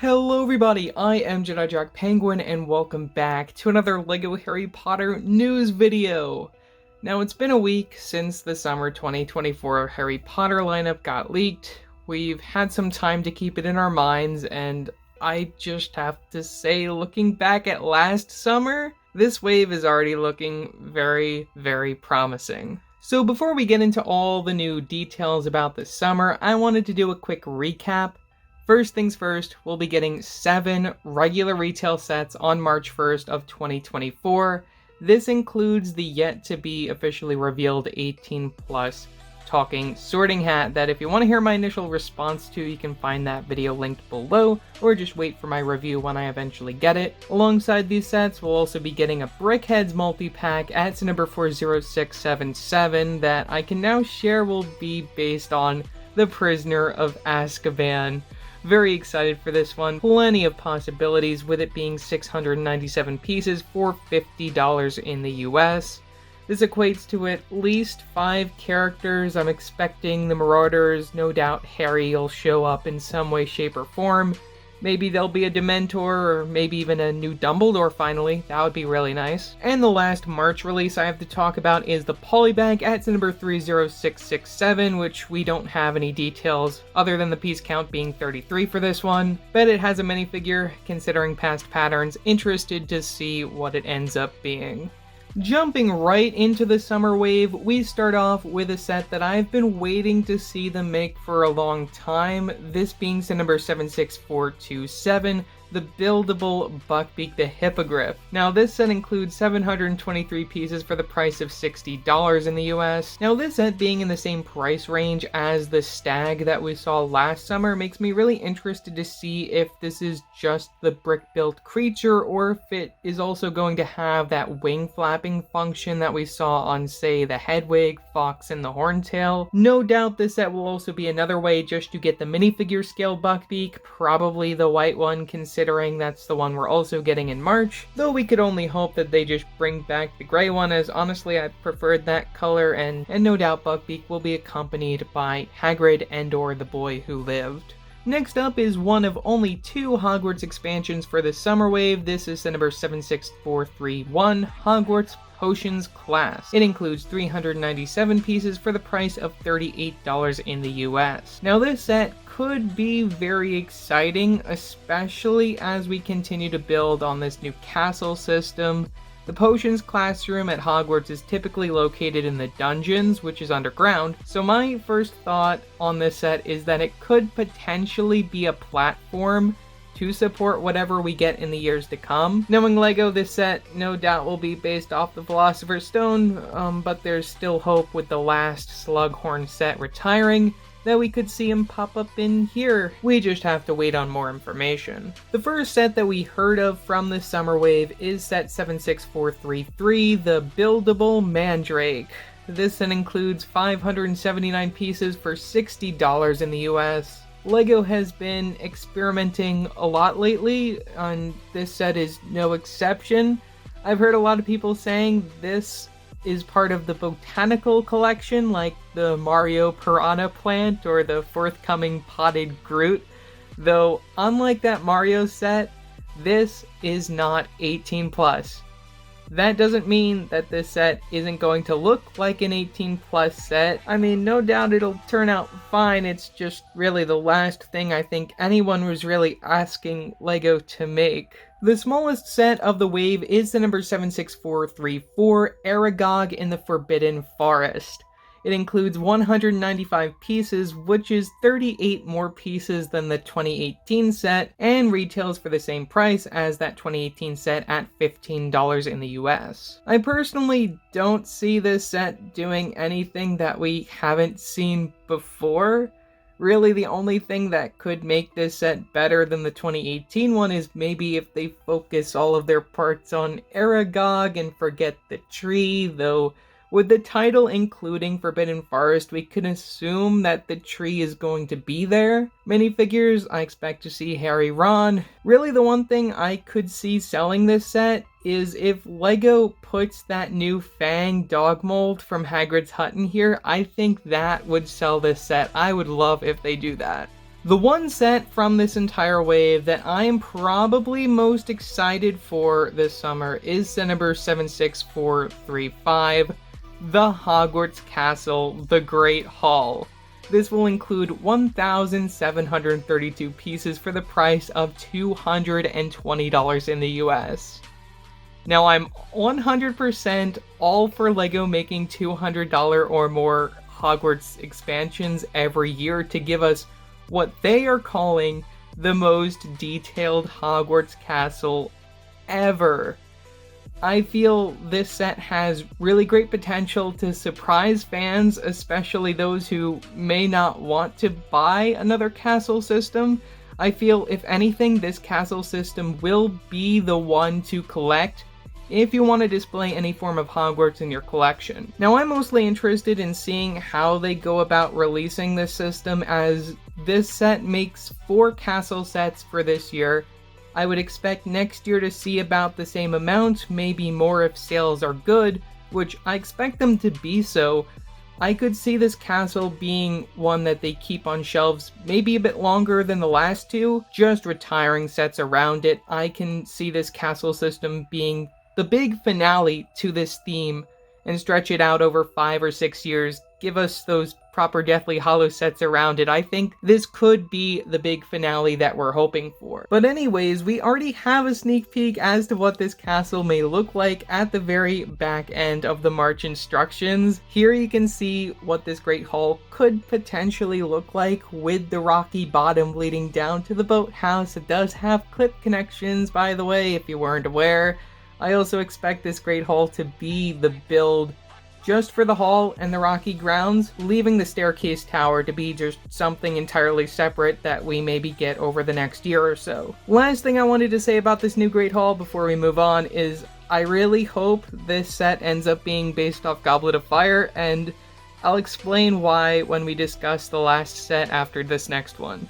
Hello everybody, I am Jedi Jack Penguin and welcome back to another LEGO Harry Potter news video. Now it's been a week since the summer 2024 Harry Potter lineup got leaked. We've had some time to keep it in our minds and I just have to say, looking back at last summer, this wave is already looking very promising. So before we get into all the new details about the summer, I wanted to do a quick recap. First things first, we'll be getting 7 regular retail sets on March 1st of 2024. This includes the yet to be officially revealed 18 plus talking sorting hat that if you want to hear my initial response to, you can find that video linked below, or just wait for my review when I eventually get it. Alongside these sets, we'll also be getting a Brickheads multi-pack at set number 40677 that I can now share will be based on The Prisoner of Azkaban. Very excited for this one. Plenty of possibilities with it being 697 pieces for $50 in the US. This equates to at least 5 characters. I'm expecting the Marauders. No doubt Harry will show up in some way, shape, or form. Maybe there'll be a Dementor, or maybe even a new Dumbledore finally. That would be really nice. And the last March release I have to talk about is the Polybag at number 30667, which we don't have any details other than the piece count being 33 for this one. Bet it has a minifigure, considering past patterns. Interested to see what it ends up being. Jumping right into the summer wave, we start off with a set that I've been waiting to see them make for a long time, this being set number 76427, the Buildable Buckbeak the Hippogriff. Now this set includes 723 pieces for the price of $60 in the US. Now this set being in the same price range as the Stag that we saw last summer makes me really interested to see if this is just the brick-built creature or if it is also going to have that wing flapping function that we saw on, say, the Hedwig, Fox, and the Horntail. No doubt this set will also be another way just to get the minifigure scale Buckbeak, probably the white one considering that's the one we're also getting in March, though we could only hope that they just bring back the gray one, as honestly I preferred that color, and no doubt Buckbeak will be accompanied by Hagrid and or the boy who lived. Next up is one of only 2 Hogwarts expansions for the summer wave. This is the number 76431, Hogwarts Potions class. It includes 397 pieces for the price of $38 in the US. Now this set could be very exciting, especially as we continue to build on this new castle system. The Potions classroom at Hogwarts is typically located in the dungeons, which is underground, so my first thought on this set is that it could potentially be a platform to support whatever we get in the years to come. Knowing LEGO, this set no doubt will be based off the Philosopher's Stone, but there's still hope with the last Slughorn set retiring that we could see him pop up in here. We just have to wait on more information. The first set that we heard of from the summer wave is set 76433, the Buildable Mandrake. This set includes 579 pieces for $60 in the US. LEGO has been experimenting a lot lately, and this set is no exception. I've heard a lot of people saying this is part of the botanical collection, like the Mario Piranha plant or the forthcoming potted Groot, though unlike that Mario set, this is not 18 plus. That doesn't mean that this set isn't going to look like an 18 plus set. I mean, no doubt it'll turn out fine, it's just really the last thing I think anyone was really asking LEGO to make. The smallest set of the wave is the number 76434, Aragog in the Forbidden Forest. It includes 195 pieces, which is 38 more pieces than the 2018 set, and retails for the same price as that 2018 set at $15 in the US. I personally don't see this set doing anything that we haven't seen before. Really, the only thing that could make this set better than the 2018 one is maybe if they focus all of their parts on Aragog and forget the tree, though with the title including Forbidden Forest, we can assume that the tree is going to be there. Minifigures, I expect to see Harry, Ron. Really, the one thing I could see selling this set is if LEGO puts that new Fang dog mold from Hagrid's Hut in here. I think that would sell this set. I would love if they do that. The one set from this entire wave that I am probably most excited for this summer is set number 76435, the Hogwarts Castle, the Great Hall. This will include 1,732 pieces for the price of $220 in the US. Now, I'm 100% all for LEGO making $200 or more Hogwarts expansions every year to give us what they are calling the most detailed Hogwarts castle ever. I feel this set has really great potential to surprise fans, especially those who may not want to buy another castle system. I feel, if anything, this castle system will be the one to collect if you want to display any form of Hogwarts in your collection. Now, I'm mostly interested in seeing how they go about releasing this system, as this set makes 4 castle sets for this year. I would expect next year to see about the same amount, maybe more if sales are good, which I expect them to be so. I could see this castle being one that they keep on shelves maybe a bit longer than the last 2, just retiring sets around it. I can see this castle system being the big finale to this theme and stretch it out over 5 or 6 years, give us those proper Deathly Hollow sets around it. I think this could be the big finale that we're hoping for. But anyways, we already have a sneak peek as to what this castle may look like at the very back end of the March instructions. Here you can see what this Great Hall could potentially look like, with the rocky bottom leading down to the boathouse. It does have clip connections, by the way, if you weren't aware. I also expect this Great Hall to be the build just for the hall and the rocky grounds, leaving the staircase tower to be just something entirely separate that we maybe get over the next year or so. Last thing I wanted to say about this new Great Hall before we move on is I really hope this set ends up being based off Goblet of Fire, and I'll explain why when we discuss the last set after this next one.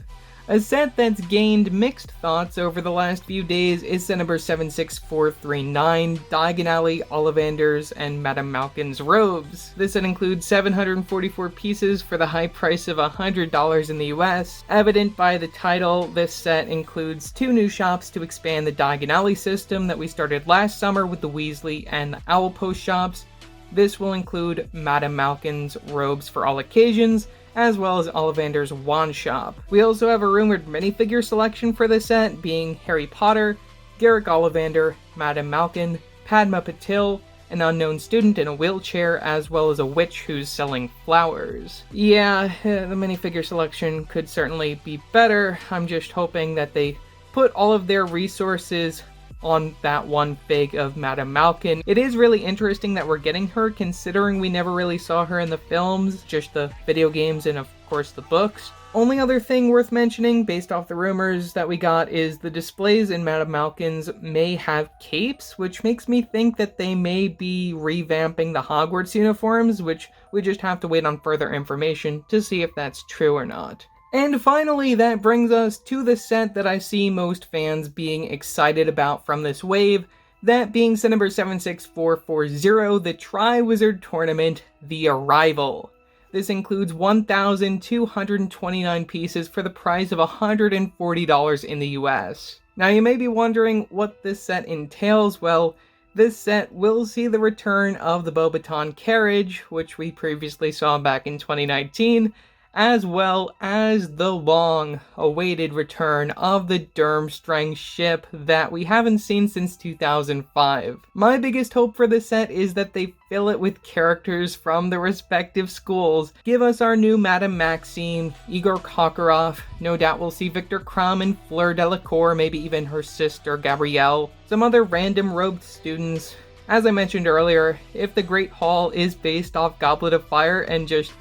A set that's gained mixed thoughts over the last few days is set number 76439, Diagon Alley, Ollivanders, and Madame Malkin's robes. This set includes 744 pieces for the high price of $100 in the US. Evident by the title, this set includes 2 new shops to expand the Diagon Alley system that we started last summer with the Weasley and Owlpost shops. This will include Madame Malkin's robes for all occasions, as well as Ollivander's wand shop. We also have a rumored minifigure selection for this set, being Harry Potter, Garrick Ollivander, Madame Malkin, Padma Patil, an unknown student in a wheelchair, as well as a witch who's selling flowers. Yeah, the minifigure selection could certainly be better. I'm just hoping that they put all of their resources on that one fig of Madame Malkin. It is really interesting that we're getting her, considering we never really saw her in the films, just the video games and of course the books. Only other thing worth mentioning, based off the rumors that we got, is the displays in Madame Malkin's may have capes, which makes me think that they may be revamping the Hogwarts uniforms, which we just have to wait on further information to see if that's true or not. And finally, that brings us to the set that I see most fans being excited about from this wave, that being set number 76440, the Triwizard Tournament, The Arrival. This includes 1,229 pieces for the price of $140 in the US. Now you may be wondering what this set entails. Well, this set will see the return of the Beauxbaton carriage, which we previously saw back in 2019, as well as the long-awaited return of the Durmstrang ship that we haven't seen since 2005. My biggest hope for this set is that they fill it with characters from the respective schools. Give us our new Madame Maxime, Igor Kokorov, no doubt we'll see Victor Krum and Fleur Delacour, maybe even her sister Gabrielle, some other random robed students. As I mentioned earlier, if the Great Hall is based off Goblet of Fire and just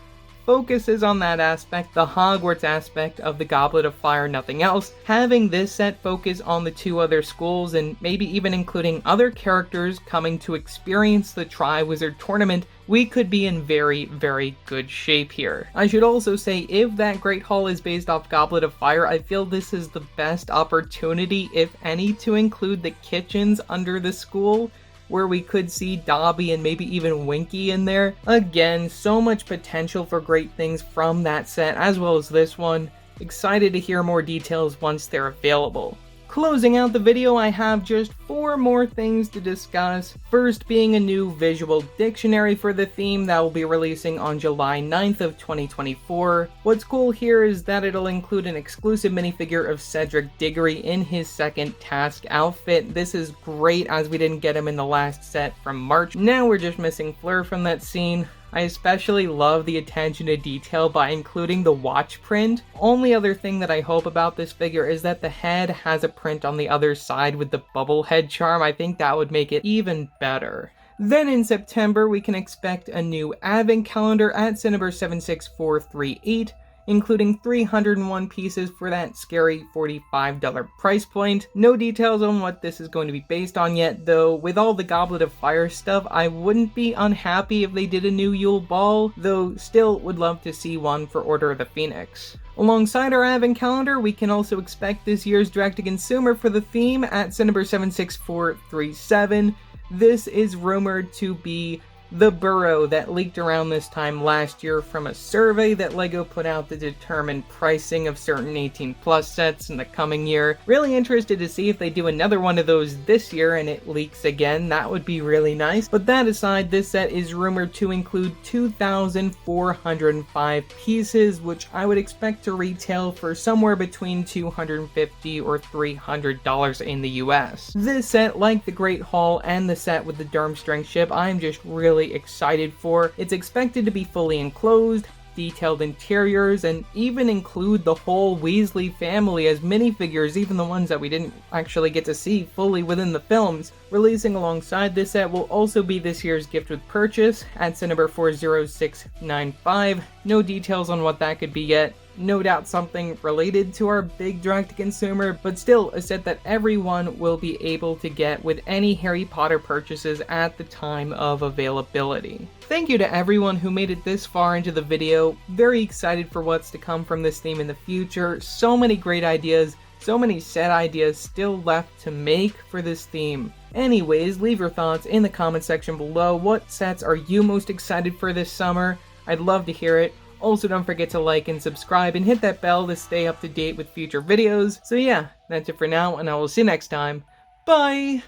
focuses on that aspect, the Hogwarts aspect of the Goblet of Fire, nothing else, having this set focus on the 2 other schools and maybe even including other characters coming to experience the Triwizard Tournament, we could be in very, very good shape here. I should also say, if that Great Hall is based off Goblet of Fire, I feel this is the best opportunity, if any, to include the kitchens under the school, where we could see Dobby and maybe even Winky in there. Again, so much potential for great things from that set, as well as this one. Excited to hear more details once they're available. Closing out the video, I have just 4 more things to discuss. First being a new visual dictionary for the theme that will be releasing on July 9th of 2024. What's cool here is that it'll include an exclusive minifigure of Cedric Diggory in his second task outfit. This is great as we didn't get him in the last set from March. Now we're just missing Fleur from that scene. I especially love the attention to detail by including the watch print. Only other thing that I hope about this figure is that the head has a print on the other side with the bubble head charm. I think that would make it even better. Then in September, we can expect a new advent calendar at set number 76438. Including 301 pieces for that scary $45 price point. No details on what this is going to be based on yet, though with all the Goblet of Fire stuff, I wouldn't be unhappy if they did a new Yule Ball, though still would love to see one for Order of the Phoenix. Alongside our advent calendar, we can also expect this year's direct-to-consumer for the theme at set number 76437. This is rumored to be the Burrow that leaked around this time last year from a survey that LEGO put out to determine pricing of certain 18+ sets in the coming year. Really interested to see if they do another one of those this year and it leaks again. That would be really nice. But that aside, this set is rumored to include 2,405 pieces, which I would expect to retail for somewhere between $250 or $300 in the US. This set, like the Great Hall and the set with the Durmstrang ship, I'm just really excited for. It's expected to be fully enclosed, detailed interiors, and even include the whole Weasley family as minifigures, even the ones that we didn't actually get to see fully within the films. Releasing alongside this set will also be this year's gift with purchase at set number 40695. No details on what that could be yet. No doubt something related to our big direct-to-consumer, but still a set that everyone will be able to get with any Harry Potter purchases at the time of availability. Thank you to everyone who made it this far into the video. Very excited for what's to come from this theme in the future. So many great ideas, so many set ideas still left to make for this theme. Anyways, leave your thoughts in the comment section below. What sets are you most excited for this summer? I'd love to hear it. Also, don't forget to like and subscribe and hit that bell to stay up to date with future videos. So yeah, that's it for now, and I will see you next time. Bye!